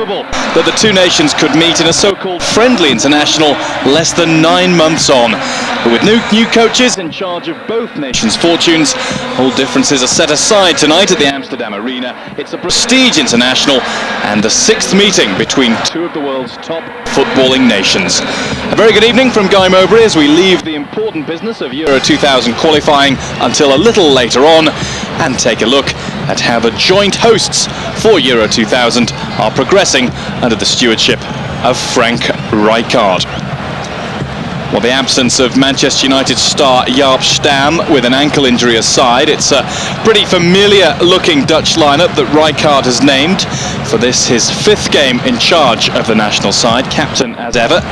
improbable that the two nations could meet in a so-called friendly international less than 9 months on. But with new coaches in charge of both nations' fortunes, all differences are set aside tonight at the Amsterdam Arena. It's a prestige international and the 6th meeting between two of the world's top footballing nations. A very good evening from Guy Mowbray as we leave the important business of Euro 2000 qualifying until a little later on and take a look at how the joint hosts for Euro 2000 are progressing under the stewardship of Frank Rijkaard. Well, the absence of Manchester United star Jaap Stam with an ankle injury aside, it's a pretty familiar looking Dutch lineup that Rijkaard has named for this, his 5th game in charge of the national side. Captain as ever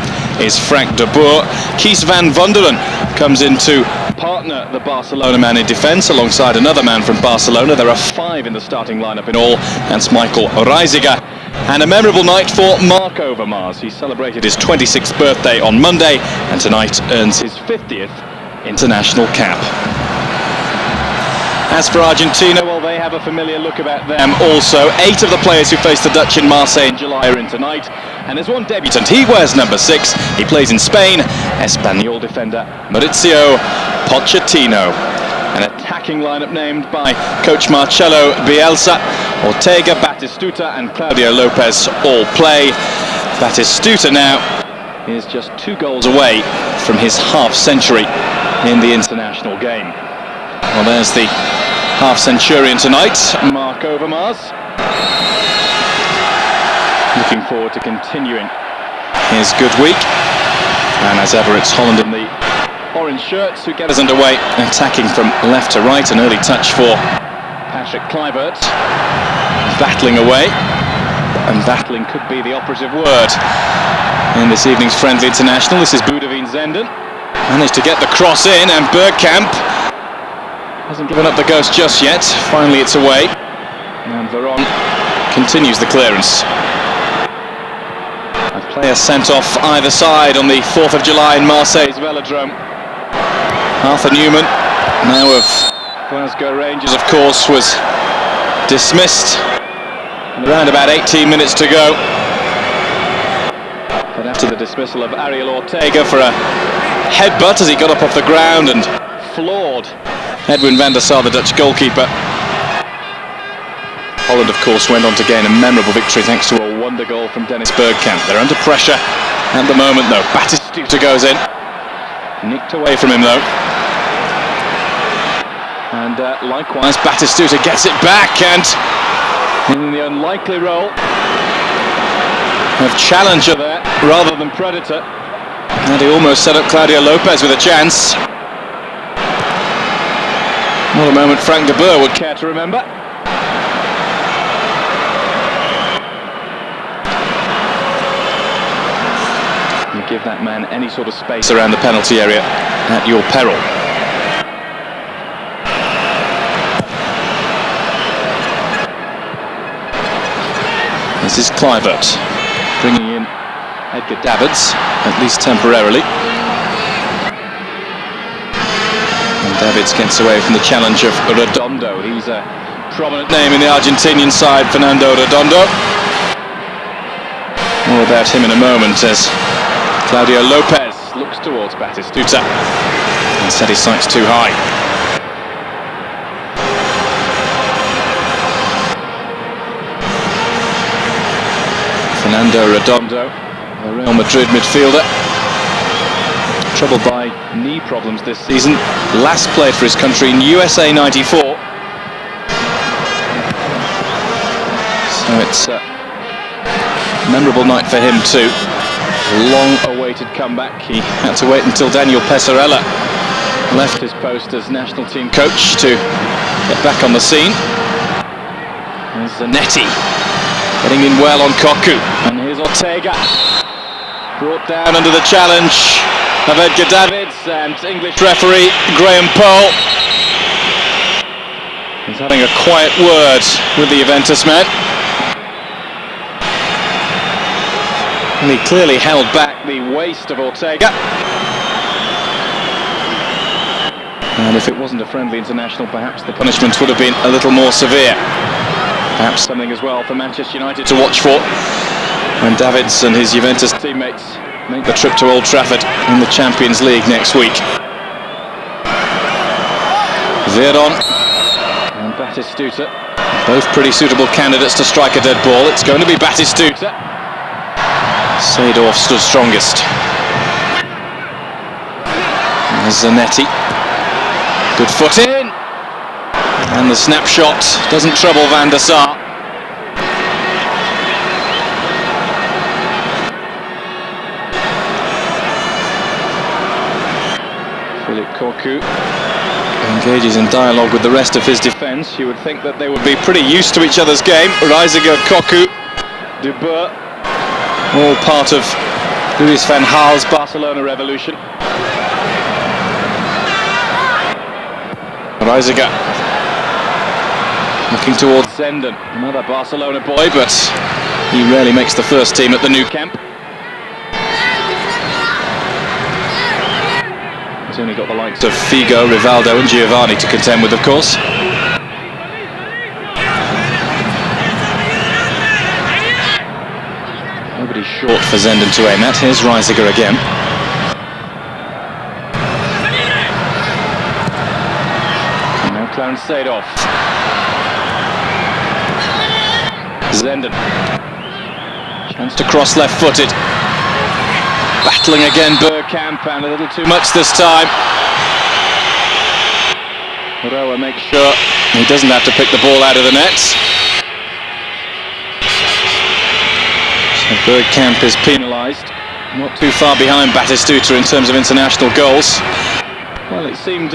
is Frank de Boer. Kees van Wonderen comes in to partner the Barcelona man in defence alongside another man from Barcelona. There are 5 in the starting lineup in all. That's Michael Reiziger. And a memorable night for Marc Overmars. He celebrated his 26th birthday on Monday and tonight earns his 50th international cap. As for Argentina, well, they have a familiar look about them also. 8 of the players who faced the Dutch in Marseille in July are in tonight. And there's one debutant. He wears number 6. He plays in Spain. Espanyol defender Mauricio Pochettino. An attacking lineup named by coach Marcelo Bielsa. Ortega, Batistuta and Claudio Lopez all play. Batistuta now is just 2 goals away from his half-century in the international game. Well, there's the half-centurion tonight, Marc Overmars. Looking forward to continuing his good week. And as ever, it's Holland in the orange shirts who get us underway, attacking from left to right. An early touch for Patrick Kluivert, battling away, and battling could be the operative word in this evening's friendly international. This is Boudewijn Zenden, managed to get the cross in, and Bergkamp hasn't given up the ghost just yet. Finally it's away, and Veron continues the clearance. A player sent off either side on the 4th of July in Marseille's Velodrome. Arthur Newman, now of Glasgow Rangers, of course, was dismissed. Around about 18 minutes to go. But after the dismissal of Ariel Ortega for a headbutt as he got up off the ground and floored Edwin van der Sar, the Dutch goalkeeper. Holland, of course, went on to gain a memorable victory thanks to a wonder goal from Dennis Bergkamp. They're under pressure at the moment, though. Batistuta goes in. Nicked away from him, though. And likewise, Batistuta gets it back, and in the unlikely role of challenger there, rather than predator. And he almost set up Claudio Lopez with a chance. What a moment Frank de Boer would care to remember. You give that man any sort of space around the penalty area at your peril. This is Kluivert, bringing in Edgar Davids, at least temporarily. And Davids gets away from the challenge of Redondo. He's a prominent name in the Argentinian side, Fernando Redondo. More about him in a moment as Claudio Lopez looks towards Batistuta and set his sights too high. Fernando Redondo, a Real Madrid midfielder, troubled by knee problems this season. Last played for his country in USA 94. So it's a memorable night for him too. Long-awaited comeback. He had to wait until Daniel Pesarella left his post as national team coach to get back on the scene. There's Zanetti getting in well on Koku, and here's Ortega, brought down under the challenge of Edgar Davids, and English referee Graham Poll is having a quiet word with the Juventus man. And he clearly held back the waist of Ortega. And if it wasn't a friendly international, perhaps the punishment would have been a little more severe. Perhaps something as well for Manchester United to watch for when Davids and his Juventus teammates make the trip to Old Trafford in the Champions League next week. Veron and Batistuta, both pretty suitable candidates to strike a dead ball. It's going to be Batistuta. Seedorf stood strongest. Zanetti, good foot in, and the snapshot doesn't trouble Van der Sar. Engages in dialogue with the rest of his defence. You would think that they would be pretty used to each other's game. Reiziger, Cocu, De Boer, all part of Luis van Gaal's Barcelona revolution. Reiziger looking towards Zenden, another Barcelona boy, but he rarely makes the first team at the new camp. He's only got the likes of Figo, Rivaldo and Giovanni to contend with, of course. Nobody short for Zenden to aim at. Here's Reiziger again. And now Clarence Seedorf. Zenden. Chance to cross left-footed. Battling again, Bergkamp, and a little too much this time. Roa makes sure he doesn't have to pick the ball out of the net. So Bergkamp is penalised. Not too far behind Batistuta in terms of international goals. Well, it seemed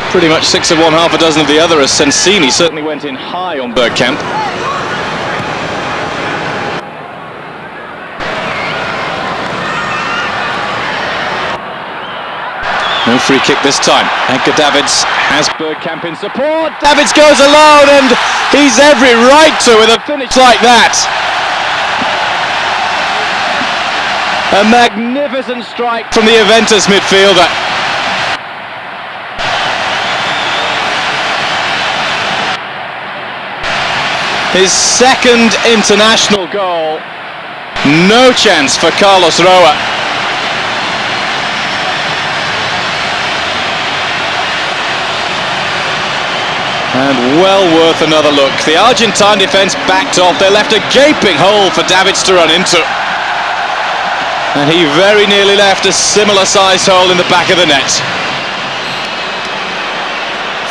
pretty much 6 of one, half a dozen of the other, as Sensini certainly went in high on Bergkamp. No free kick this time. Edgar Davids has Bergkamp in support. Davids goes alone, and he's every right to with a finish like that. A magnificent strike from the Juventus midfielder. His second international goal. No chance for Carlos Roa. And well worth another look. The Argentine defence backed off. They left a gaping hole for Davids to run into. And he very nearly left a similar sized hole in the back of the net.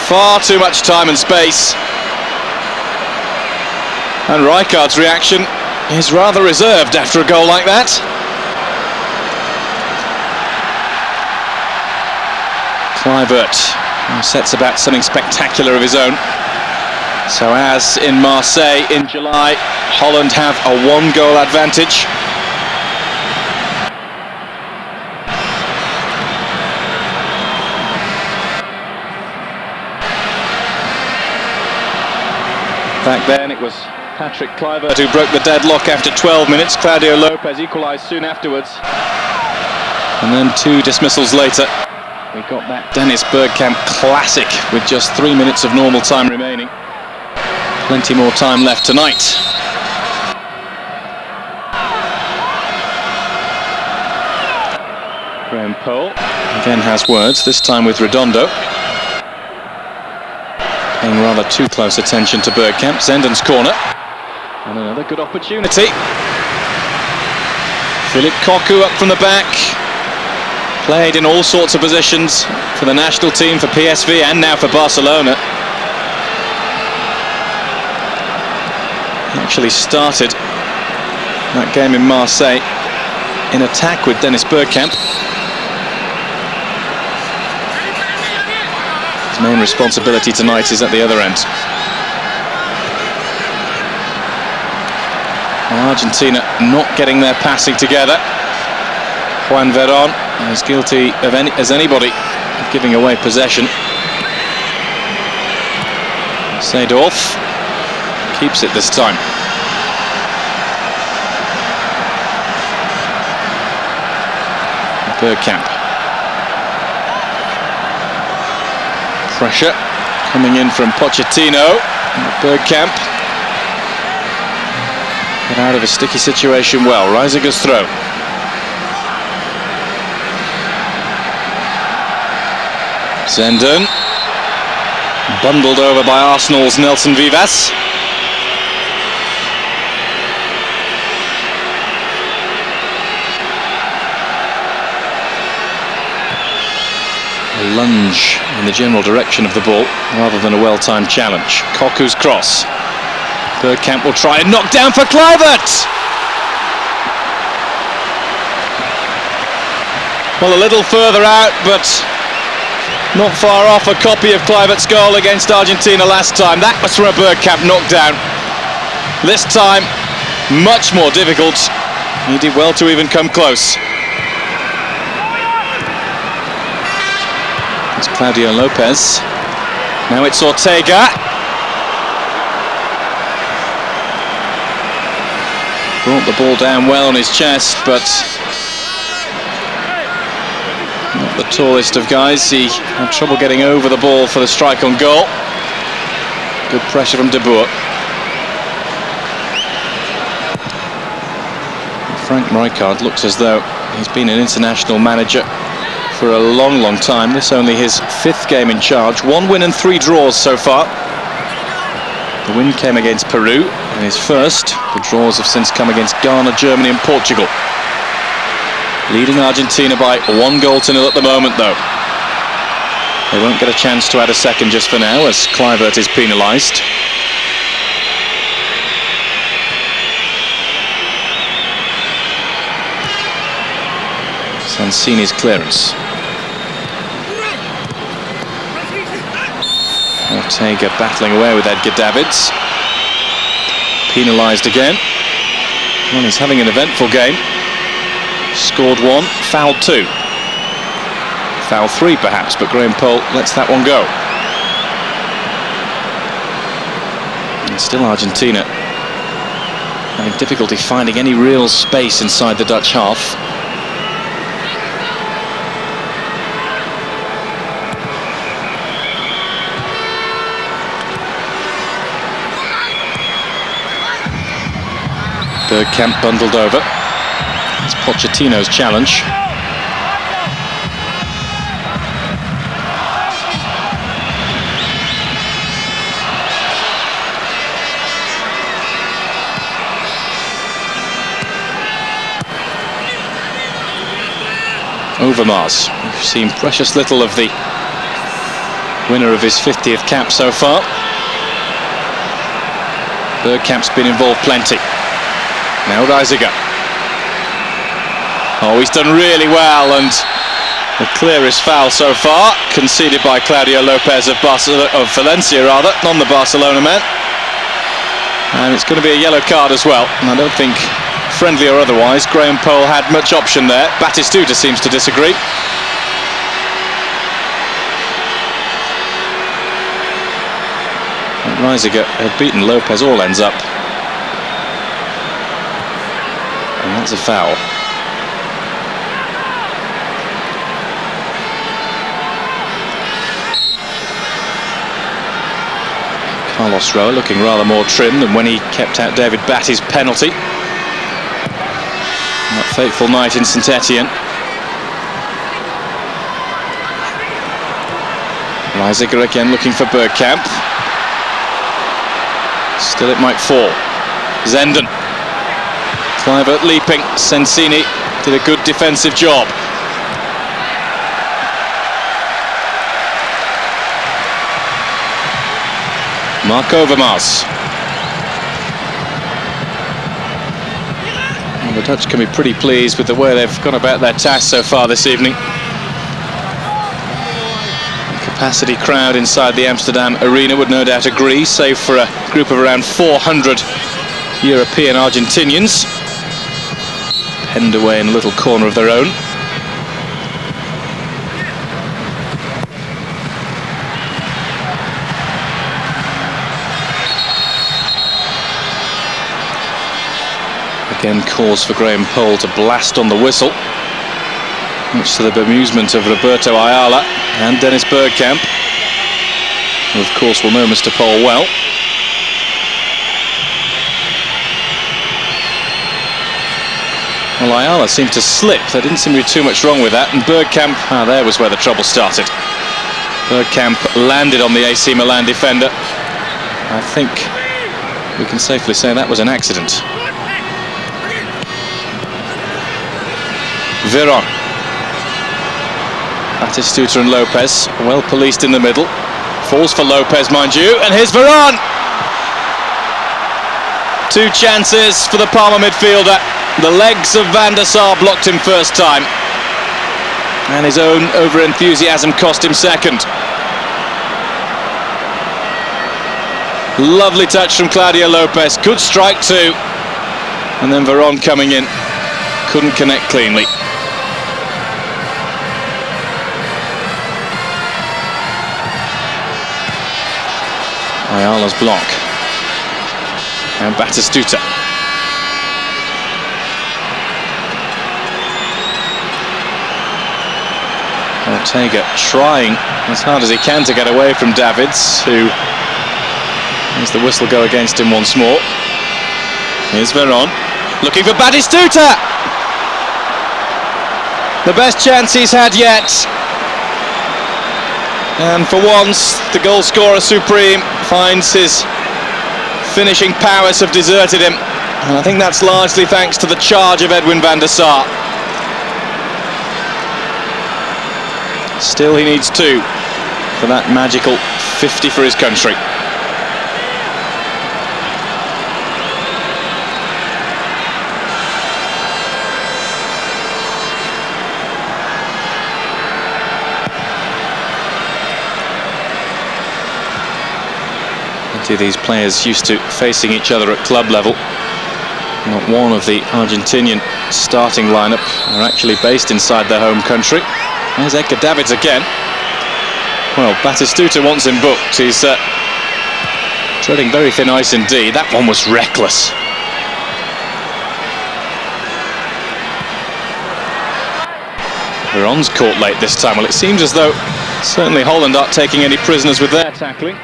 Far too much time and space. And Rijkaard's reaction is rather reserved after a goal like that. Kluivert sets about something spectacular of his own. So as in Marseille in July, Holland have a 1-goal advantage. Back then it was Patrick Kluivert who broke the deadlock after 12 minutes. Claudio Lopez equalised soon afterwards. And then 2 dismissals later, we got that Dennis Bergkamp classic with just 3 minutes of normal time remaining. Plenty more time left tonight. Graham Pohl again has words, this time with Redondo. Paying rather too close attention to Bergkamp. Zenden's corner. And another good opportunity. Philippe Cocu up from the back. Played in all sorts of positions for the national team, for PSV and now for Barcelona. He actually started that game in Marseille in attack with Dennis Bergkamp. His main responsibility tonight is at the other end. Argentina not getting their passing together. Juan Veron is guilty of as anybody of giving away possession. Seedorf keeps it this time. Bergkamp. Pressure coming in from Pochettino. Bergkamp. Get out of a sticky situation well. Reiziger's throw. Zenden. Bundled over by Arsenal's Nelson Vivas. A lunge in the general direction of the ball rather than a well-timed challenge. Koku's cross. Bergkamp will try and knock down for Kluivert. Well, a little further out, but not far off a copy of Kluivert's goal against Argentina last time. That was from a Bergkamp knockdown. This time, much more difficult. He did well to even come close. It's Claudio Lopez. Now it's Ortega. Brought the ball down well on his chest, but not the tallest of guys. He had trouble getting over the ball for the strike on goal. Good pressure from De Boer. Frank Rijkaard looks as though he's been an international manager for a long, long time. This only his 5th game in charge. 1 win and 3 draws so far. The win came against Peru in his first. The draws have since come against Ghana, Germany and Portugal. Leading Argentina by 1-0 at the moment, though. They won't get a chance to add a second just for now, as Kluivert is penalised. Sensini's clearance. Ortega battling away with Edgar Davids. Penalised again. Well, he's having an eventful game. Scored 1, fouled 2. Foul 3 perhaps, but Graham Poll lets that one go. And still Argentina having difficulty finding any real space inside the Dutch half. Bergkamp bundled over. It's Pochettino's challenge. Overmars. We've seen precious little of the winner of his 50th cap so far. Bergkamp's been involved plenty. Now Reiziger. Oh, he's done really well, and the clearest foul so far, conceded by Claudio Lopez of Valencia, on the Barcelona man. And it's going to be a yellow card as well. And I don't think, friendly or otherwise, Graham Poll had much option there. Batistuta seems to disagree. And Reiziger had beaten Lopez, all ends up. And that's a foul. Carlos Roa looking rather more trim than when he kept out David Batty's penalty. That fateful night in St Etienne. Reiziger again looking for Bergkamp. Still it might fall. Zenden. Kluivert leaping. Sensini did a good defensive job. Mark Overmars. Well, the Dutch can be pretty pleased with the way they've gone about their task so far this evening. The capacity crowd inside the Amsterdam arena would no doubt agree, save for a group of around 400 European Argentinians, penned away in a little corner of their own. Again, calls for Graham Poll to blast on the whistle, much to the bemusement of Roberto Ayala and Dennis Bergkamp, who of course will know Mr. Poll well. Well, Ayala seemed to slip. There didn't seem to be too much wrong with that. And Bergkamp, there was where the trouble started. Bergkamp landed on the AC Milan defender. I think we can safely say that was an accident. Veron. Batistuta and Lopez, well policed in the middle. Falls for Lopez, mind you, and here's Veron! 2 chances for the Parma midfielder. The legs of Van der Sar blocked him first time. And his own over-enthusiasm cost him second. Lovely touch from Claudio Lopez, good strike too. And then Veron coming in, couldn't connect cleanly. Ayala's block. And Batistuta. Ortega trying as hard as he can to get away from Davids, who has the whistle go against him once more. Here's Veron, looking for Batistuta! The best chance he's had yet. And for once, the goal scorer supreme finds his finishing powers have deserted him. And I think that's largely thanks to the charge of Edwin van der Sar. Still he needs 2 for that magical 50 for his country. These players used to facing each other at club level. Not one of the Argentinian starting lineup are actually based inside their home country. There's Edgar Davids again. Well, Batistuta wants him booked. He's treading very thin ice indeed. That one was reckless. Veron's caught late this time. Well, it seems as though certainly Holland aren't taking any prisoners with their tackling.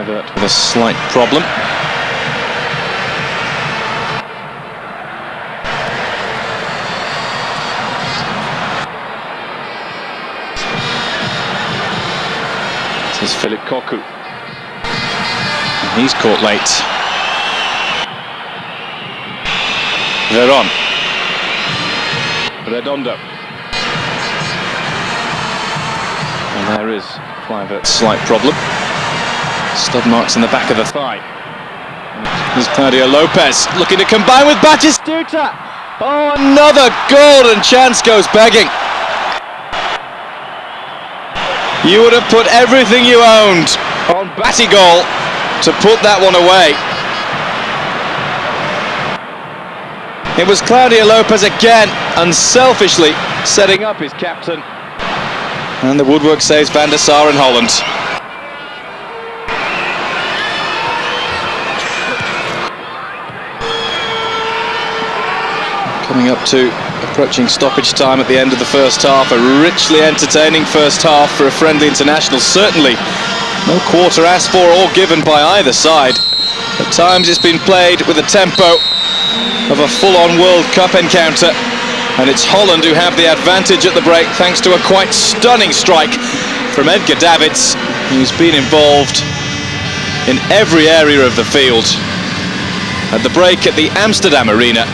With a slight problem. This is Philip Koku. He's caught late. Veron. Redondo. And there is Kluivert's slight problem. Stub marks in the back of the thigh. There's Claudio Lopez looking to combine with Batistuta. Oh, another golden chance goes begging. You would have put everything you owned on Batigol to put that one away. It was Claudio Lopez again, unselfishly setting up his captain. And the woodwork saves Van der Sar and Holland. Coming up to approaching stoppage time at the end of the first half. A richly entertaining first half for a friendly international. Certainly no quarter asked for or given by either side. At times it's been played with the tempo of a full-on World Cup encounter. And it's Holland who have the advantage at the break thanks to a quite stunning strike from Edgar Davids, who's been involved in every area of the field. At the break at the Amsterdam arena,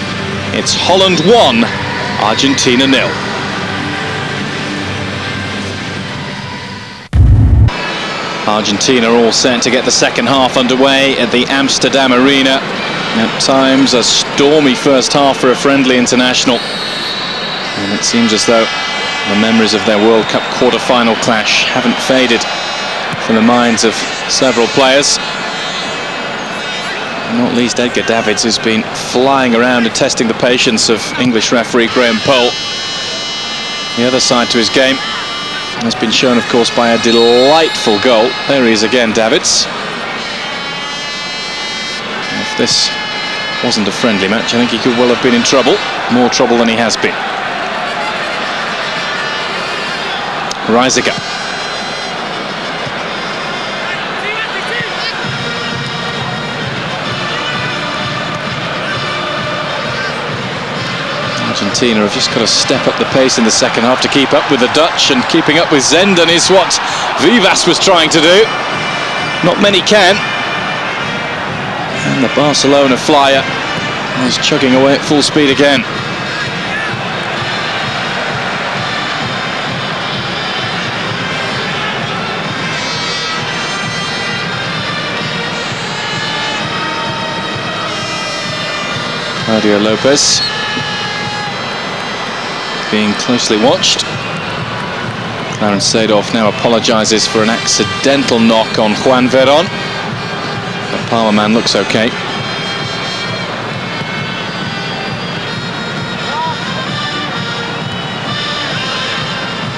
it's Holland 1, Argentina 0. Argentina all set to get the second half underway at the Amsterdam arena. At times a stormy first half for a friendly international. And it seems as though the memories of their World Cup quarter-final clash haven't faded from the minds of several players. Not least Edgar Davids, who's been flying around and testing the patience of English referee Graham Poll. The other side to his game has been shown, of course, by a delightful goal. There he is again, Davids. If this wasn't a friendly match, I think he could well have been in trouble. More trouble than he has been. Reisiger. Argentina have just got to step up the pace in the second half to keep up with the Dutch, and keeping up with Zenden is what Vivas was trying to do. Not many can. And the Barcelona flyer is chugging away at full speed again. Claudio Lopez being closely watched. Clarence Seedorf now apologises for an accidental knock on Juan Veron. The Parma man looks okay.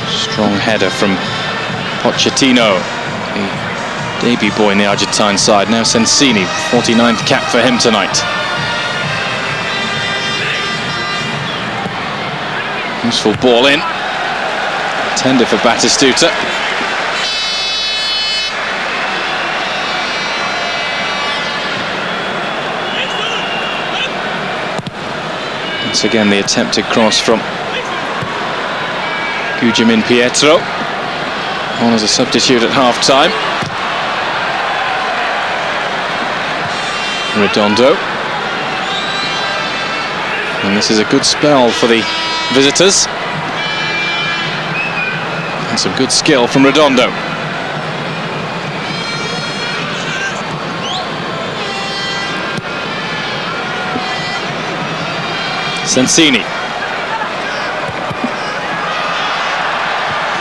Strong header from Pochettino, the debut boy in the Argentine side. Now Sensini, 49th cap for him tonight. Useful ball in. Tender for Batistuta. Once again the attempted cross from Guglielminpietro, on as a substitute at half-time. Redondo. And this is a good spell for the visitors. And some good skill from Redondo. Sensini.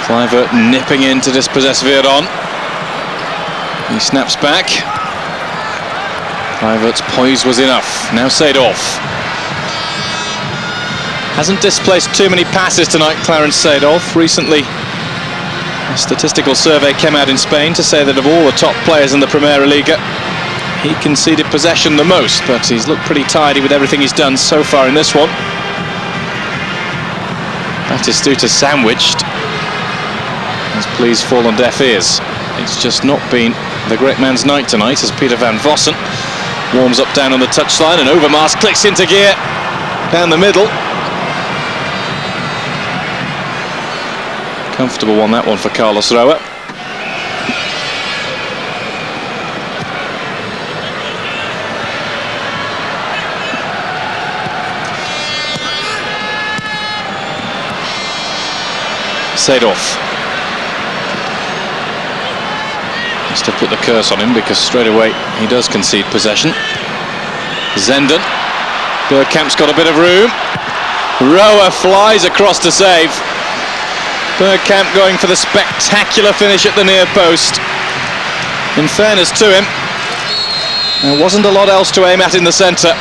Kluivert nipping in to dispossess Veron. He snaps back. Kluivert's poise was enough. Now Seedorf. Hasn't displaced too many passes tonight, Clarence Seedorf. Recently, a statistical survey came out in Spain to say that of all the top players in the Primera Liga, he conceded possession the most, but he's looked pretty tidy with everything he's done so far in this one. Batistuta sandwiched. His pleas fall on deaf ears. It's just not been the great man's night tonight as Peter van Vossen warms up down on the touchline, and Overmars clicks into gear down the middle. Comfortable one, that one, for Carlos Roa. Seedorf. Has to put the curse on him because straight away he does concede possession. Zenden. Bergkamp's got a bit of room. Roa flies across to save. Bergkamp going for the spectacular finish at the near post. In fairness to him, there wasn't a lot else to aim at in the centre.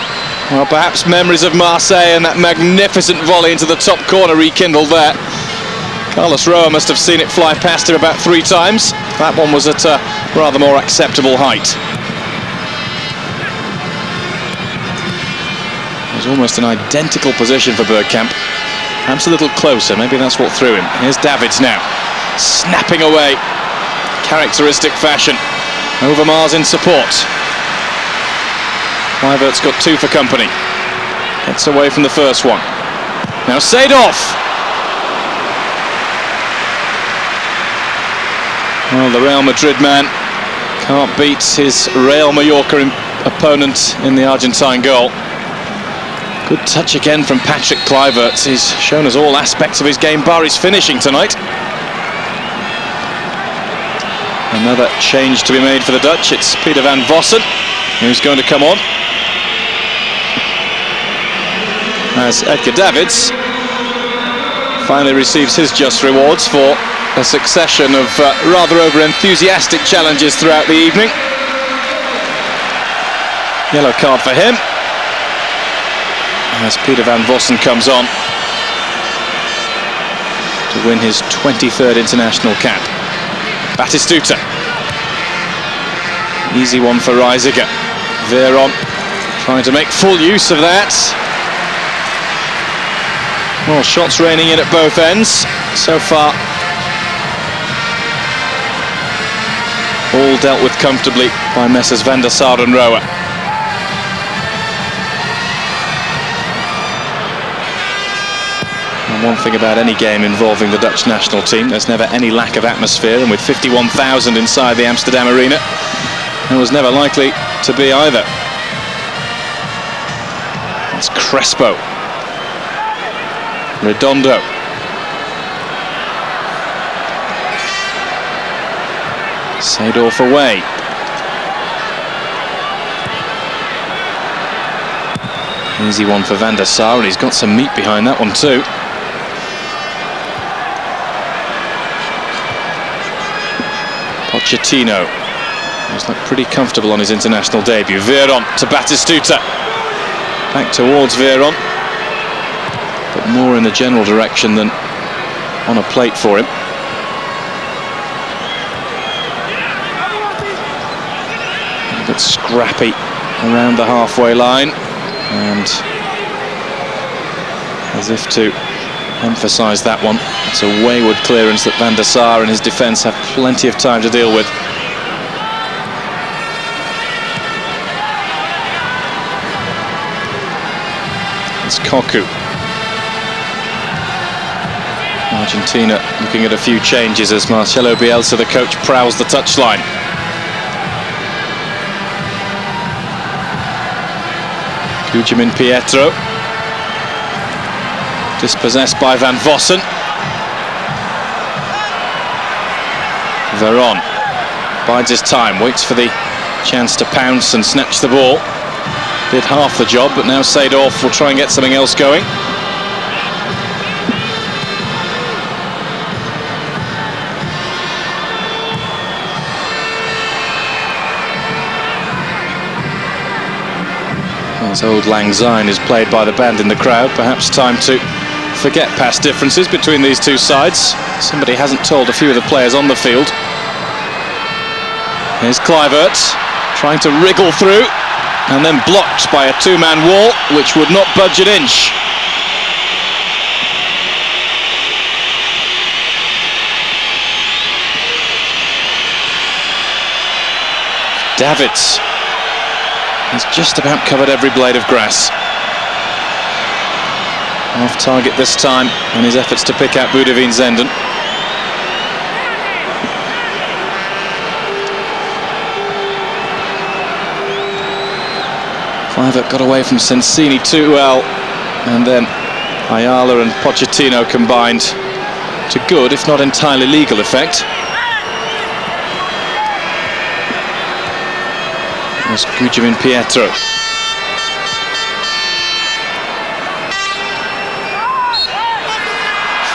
Well, perhaps memories of Marseille and that magnificent volley into the top corner rekindled there. Carlos Roa must have seen it fly past him about 3 times. That one was at a rather more acceptable height. It was almost an identical position for Bergkamp. Perhaps a little closer, maybe that's what threw him. Here's Davids now, snapping away. Characteristic fashion. Overmars in support. Kluivert's got 2 for company. Gets away from the first one. Now Seedorf. Well, the Real Madrid man can't beat his Real Mallorca opponent in the Argentine goal. Good touch again from Patrick Kluivert. He's shown us all aspects of his game, bar his finishing tonight. Another change to be made for the Dutch. It's Peter van Vossen who's going to come on, as Edgar Davids finally receives his just rewards for a succession of rather over-enthusiastic challenges throughout the evening. Yellow card for him, as Peter van Vossen comes on to win his 23rd international cap. Batistuta. Easy one for Reisiger. Veron trying to make full use of that. Well, shots raining in at both ends so far. All dealt with comfortably by Messrs van der Sar and Roa. And one thing about any game involving the Dutch national team, there's never any lack of atmosphere, and with 51,000 inside the Amsterdam arena, it was never likely to be either. That's Crespo. Redondo. Seedorf away. Easy one for Van der Sar, and he's got some meat behind that one too. Pochettino. He's looked pretty comfortable on his international debut. Veron to Batistuta. Back towards Veron, but more in the general direction than on a plate for him. A bit scrappy around the halfway line, and as if to emphasise that one, it's a wayward clearance that Van der Sar and his defence have plenty of time to deal with. It's Koku. Argentina looking at a few changes as Marcelo Bielsa, the coach, prowls the touchline. Guglielminpietro. Dispossessed by Van Vossen. Veron bides his time, waits for the chance to pounce and snatch the ball. Did half the job, but now Seedorf will try and get something else going. As Old Lang Syne is played by the band in the crowd, perhaps time to forget past differences between these two sides. Somebody hasn't told a few of the players on the field. Here's Kluivert trying to wriggle through, and then blocked by a two-man wall which would not budge an inch. Davids has just about covered every blade of grass. Off target this time in his efforts to pick out Boudewijn Zenden. Kluivert got away from Sensini too well, and then Ayala and Pochettino combined to good, if not entirely legal effect. There's Guglielminpietro.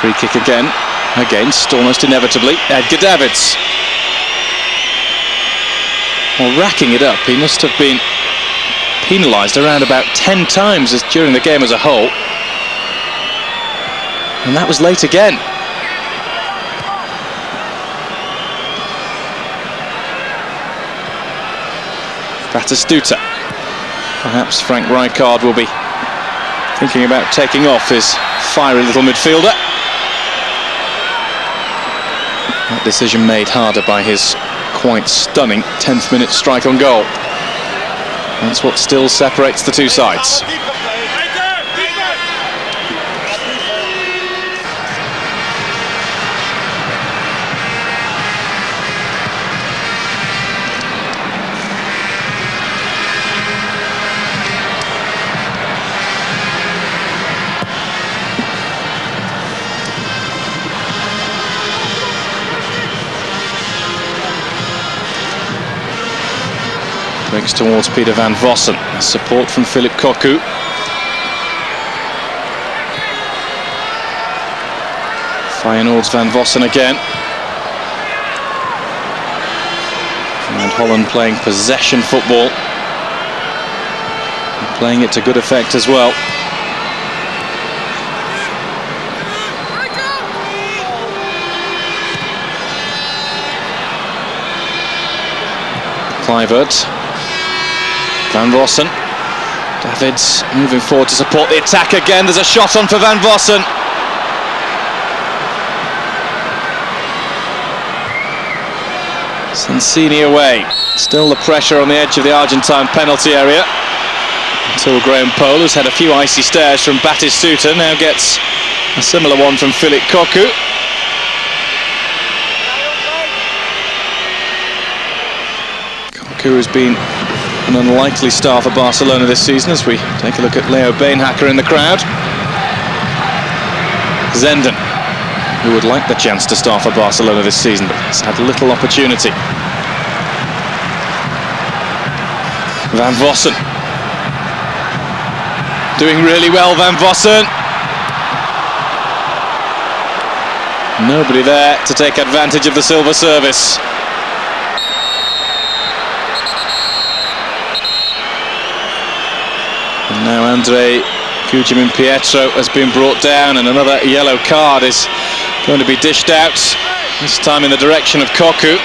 Free kick again, against, almost inevitably, Edgar Davids. Well, racking it up, he must have been penalised around about 10 times during the game as a whole. And that was late again. Batistuta. Perhaps Frank Rijkaard will be thinking about taking off his fiery little midfielder. That decision made harder by his quite stunning 10th minute strike on goal. That's what still separates the two sides. Breaks towards Peter Van Vossen. Support from Philip Koku. Feyenoord's Van Vossen again. And Holland playing possession football. And playing it to good effect as well. Kluivert. Van Vossen. Davids moving forward to support the attack again. There's a shot on for Van Vossen. Sensini away. Still the pressure on the edge of the Argentine penalty area. Until Graham Pohl, who's had a few icy stares from Batistuta, now gets A similar one from Philip Cocu. Cocu has been an unlikely star for Barcelona this season, as we take a look at Leo Beenhakker in the crowd. Zenden, who would like the chance to start for Barcelona this season, but has had little opportunity. Van Vossen. Doing really well, Van Vossen. Nobody there to take advantage of the silver service. And now Andre Guglielminpietro has been brought down, and another yellow card is going to be dished out, this time in the direction of Cocu.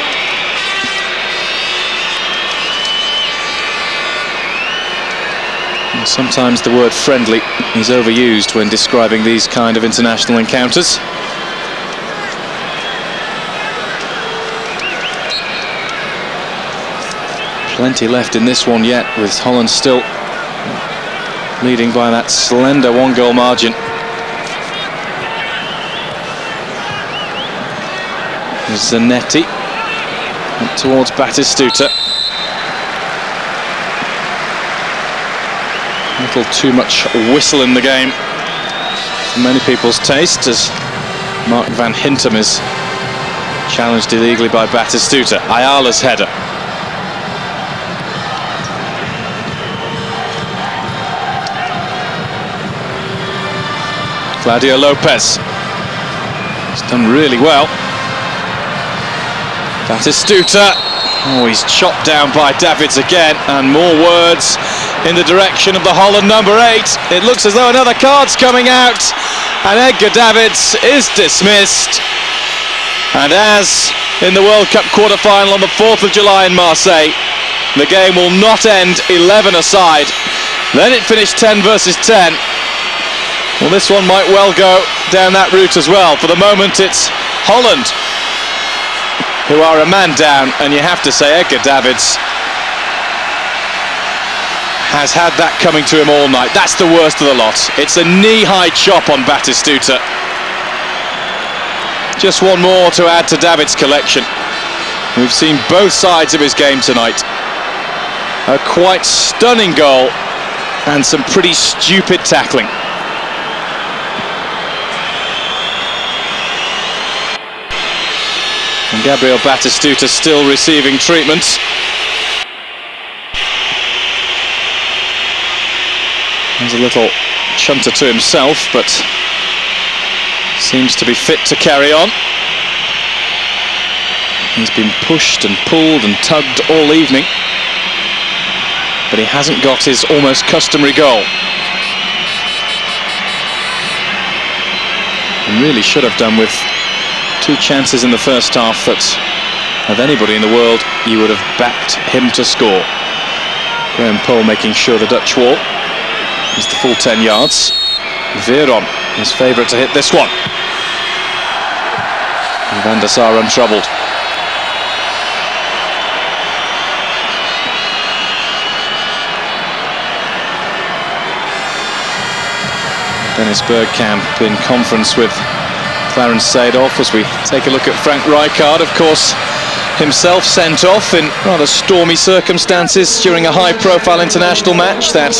And sometimes the word friendly is overused when describing these kind of international encounters. Plenty left in this one yet, with Holland still leading by that slender one-goal margin. Zanetti up towards Batistuta. A little too much whistle in the game for many people's taste, as Mark van Hintem is challenged illegally by Batistuta. Ayala's header. Claudio Lopez. He's done really well. Batistuta. Oh, he's chopped down by Davids again, and more words in the direction of the Holland number 8. It looks as though another card's coming out, and Edgar Davids is dismissed. And as in the World Cup quarter-final on the 4th of July in Marseille, the game will not end 11 aside. Then it finished 10 versus 10. Well, this one might well go down that route as well. For the moment, it's Holland who are a man down, and you have to say Edgar Davids has had that coming to him all night. That's the worst of the lot. It's a knee-high chop on Batistuta. Just one more to add to Davids' collection. We've seen both sides of his game tonight. A quite stunning goal and some pretty stupid tackling. And Gabriel Batistuta still receiving treatment. He's a little chunter to himself, but seems to be fit to carry on. He's been pushed and pulled and tugged all evening, but he hasn't got his almost customary goal. And really should have done with 2 chances in the first half that, of anybody in the world, you would have backed him to score. Graham Poll making sure the Dutch wall is the full 10 yards. Veron, his favourite to hit this one. And Van der Sar untroubled. Dennis Bergkamp in conference with Clarence Seedorf as we take a look at Frank Rijkaard, of course, himself sent off in rather stormy circumstances during a high-profile international match, that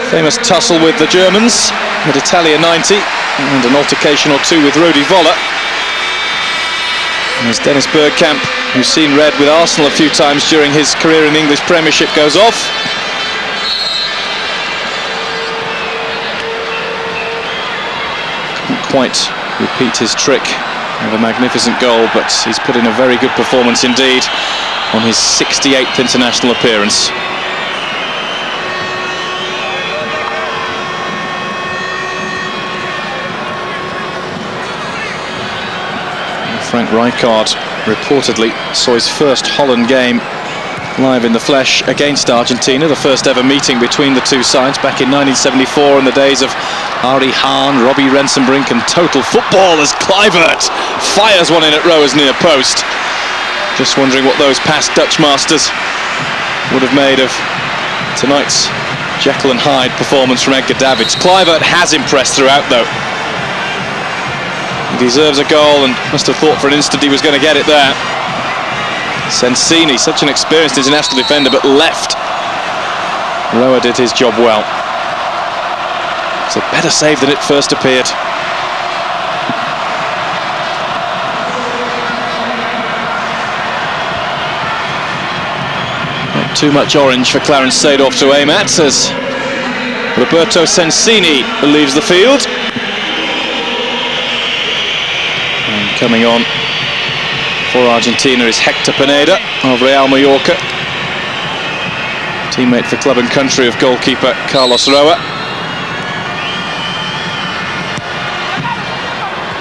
famous tussle with the Germans at Italia 90, and an altercation or two with Rudi Voller. As Dennis Bergkamp, who's seen red with Arsenal a few times during his career in the English Premiership, goes off. Couldn't quite repeat his trick of a magnificent goal, but he's put in a very good performance indeed on his 68th international appearance. Frank Rijkaard reportedly saw his first Holland game live in the flesh against Argentina, the first ever meeting between the two sides back in 1974, in the days of Arie Haan, Robbie Rensenbrink and Total Football, as Kluivert fires one in at Rower's near post. Just wondering what those past Dutch masters would have made of tonight's Jekyll and Hyde performance from Edgar Davids. Kluivert has impressed throughout though. He deserves a goal and must have thought for an instant he was going to get it there. Sensini, such an experienced international defender, but left. Roa did his job well. It's a better save than it first appeared. Not too much orange for Clarence Seedorf to aim at as Roberto Sensini leaves the field. And coming on for Argentina is Hector Pineda of Real Mallorca. Teammate for club and country of goalkeeper Carlos Roa.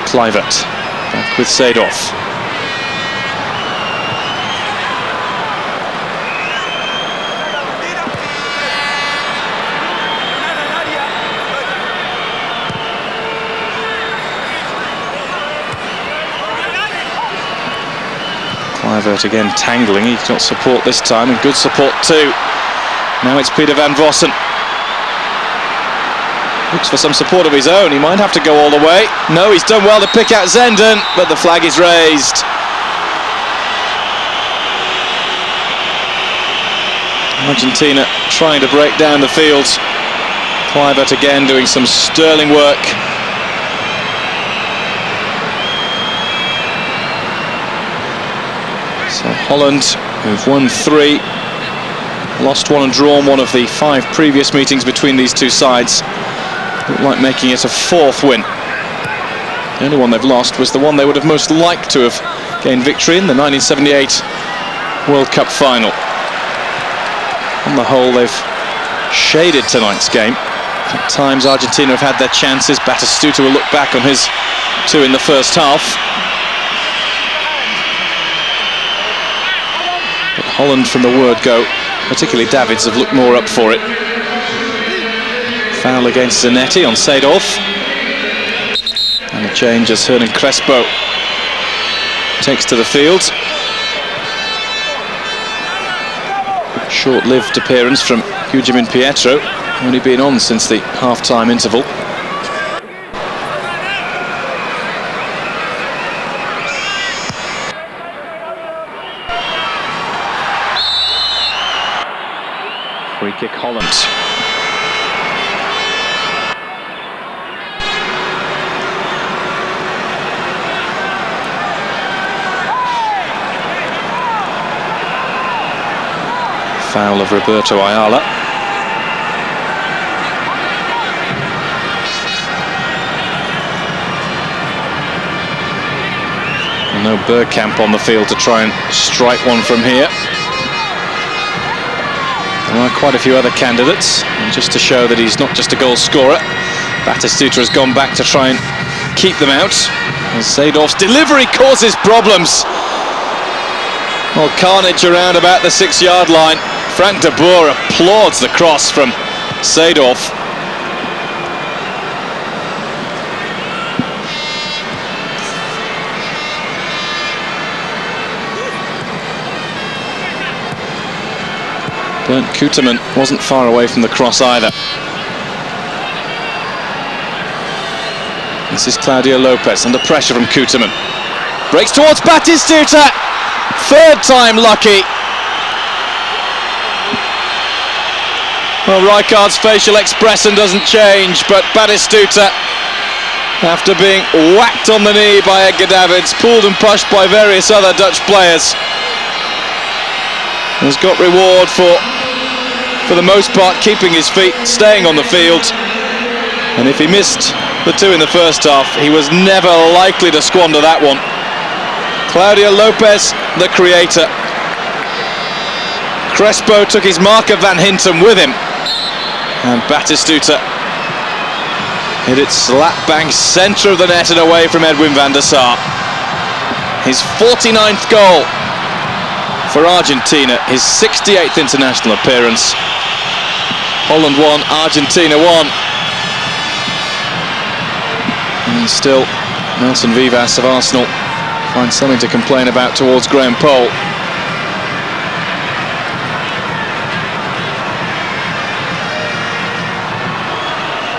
Kluivert back with Seedorf. Kluivert again tangling. He got support this time, and good support too. Now it's Peter van Vossen. Looks for some support of his own. He might have to go all the way. No, he's done well to pick out Zenden, but the flag is raised. Argentina trying to break down the field. Kluivert again doing some sterling work. So Holland, who've won 3, lost 1 and drawn 1 of the 5 previous meetings between these two sides. Look like making it a 4th win. The only one they've lost was the one they would have most liked to have gained victory in, the 1978 World Cup final. On the whole, they've shaded tonight's game. At times Argentina have had their chances. Batistuta will look back on his 2 in the first half. But Holland from the word go, particularly Davids, have looked more up for it. Foul against Zanetti on Seedorf. And a change as Hernan Crespo takes to the field. Short-lived appearance from Guglielminpietro, only been on since the half-time interval. Free kick Holland. Foul of Roberto Ayala. And no Bergkamp on the field to try and strike one from here. There are quite a few other candidates, and just to show that he's not just a goal scorer, Batistuta has gone back to try and keep them out. And Seedorf's delivery causes problems. Well, carnage around about the 6-yard line. Frank de Boer applauds the cross from Seedorf. Bernd Kutermann wasn't far away from the cross either. This is Claudio Lopez under pressure from Kutermann. Breaks towards Batistuta. 3rd time lucky. Well, Rijkaard's facial expression doesn't change, but Batistuta, after being whacked on the knee by Edgar Davids, pulled and pushed by various other Dutch players, has got reward for the most part keeping his feet, staying on the field. And if he missed the 2 in the first half, he was never likely to squander that one. Claudio Lopez, the creator. Crespo took his marker Van Hintem with him. And Batistuta hit it slap bang centre of the net and away from Edwin van der Sar. His 49th goal for Argentina, his 68th international appearance. Holland 1, Argentina 1. And still, Nelson Vivas of Arsenal finds something to complain about towards Graham Poll.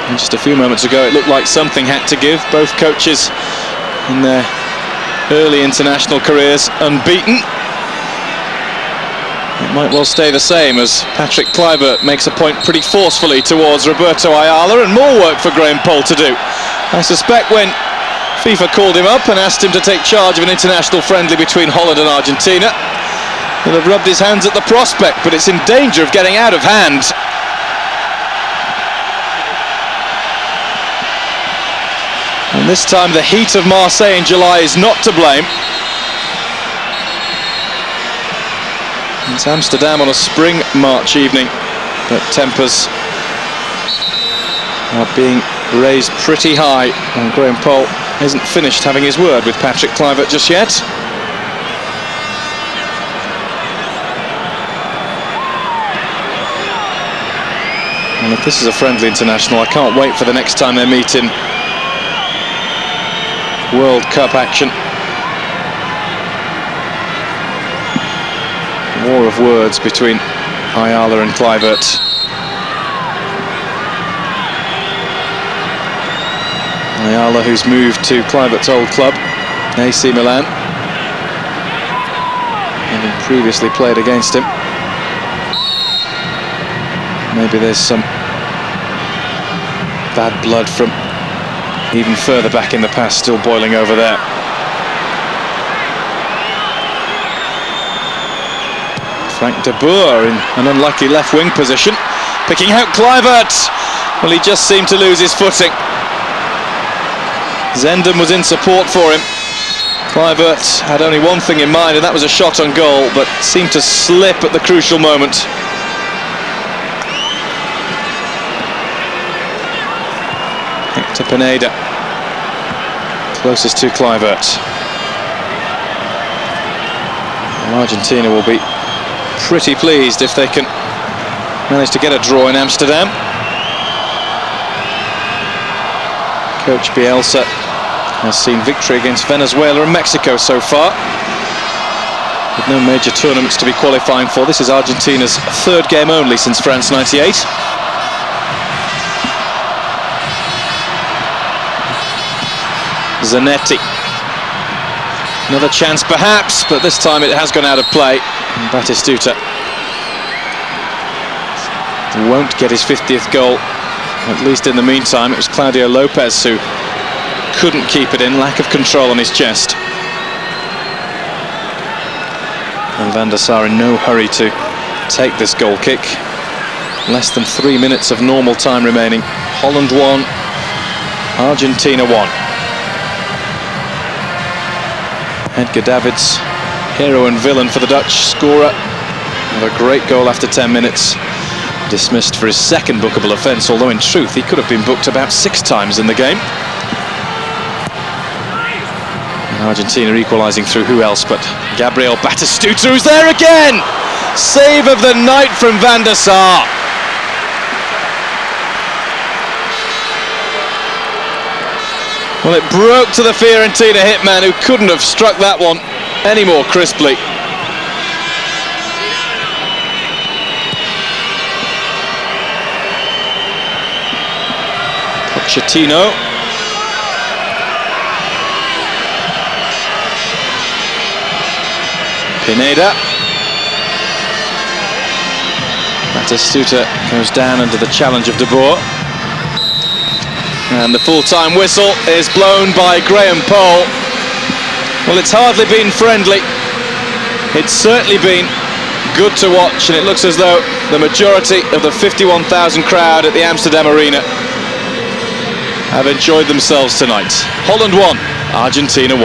And just a few moments ago, it looked like something had to give. Both coaches in their early international careers, unbeaten. It might well stay the same as Patrick Kluivert makes a point pretty forcefully towards Roberto Ayala, and more work for Graham Poll to do. I suspect when FIFA called him up and asked him to take charge of an international friendly between Holland and Argentina, he'll have rubbed his hands at the prospect, but it's in danger of getting out of hand. And this time the heat of Marseille in July is not to blame. It's Amsterdam on a spring March evening, but tempers are being raised pretty high, and Graham Poll isn't finished having his word with Patrick Kluivert just yet. And if this is a friendly international, I can't wait for the next time they meet in World Cup action. War of words between Ayala and Kluivert. Ayala, who's moved to Kluivert's old club, AC Milan, having previously played against him. Maybe there's some bad blood from even further back in the past still boiling over there. Frank de Boer in an unlucky left wing position, picking out Kluivert. Well, he just seemed to lose his footing. Zenden was in support for him. Kluivert had only one thing in mind, and that was a shot on goal, but seemed to slip at the crucial moment. Hector Pineda, closest to Kluivert. Well, Argentina will be pretty pleased if they can manage to get a draw in Amsterdam. Coach Bielsa has seen victory against Venezuela and Mexico so far, with no major tournaments to be qualifying for. This is Argentina's third game only since France '98. Zanetti. Another chance perhaps, but this time it has gone out of play. And Batistuta won't get his 50th goal, at least in the meantime. It was Claudio Lopez who couldn't keep it in, lack of control on his chest. And Van der Sar in no hurry to take this goal kick. Less than 3 minutes of normal time remaining. Holland 1, Argentina 1. Edgar Davids, hero and villain for the Dutch scorer, with a great goal after 10 minutes. Dismissed for his second bookable offence, although in truth he could have been booked about 6 times in the game. And Argentina equalising through who else but Gabriel Batistuta, who's there again! Save of the night from Van der Sar. Well, it broke to the Fiorentina hitman, who couldn't have struck that one any more crisply. Pochettino. Pineda. Batistuta goes down under the challenge of de Boer. And the full-time whistle is blown by Graham Poll. Well, it's hardly been friendly. It's certainly been good to watch, and it looks as though the majority of the 51,000 crowd at the Amsterdam Arena have enjoyed themselves tonight. Holland 1, Argentina 1.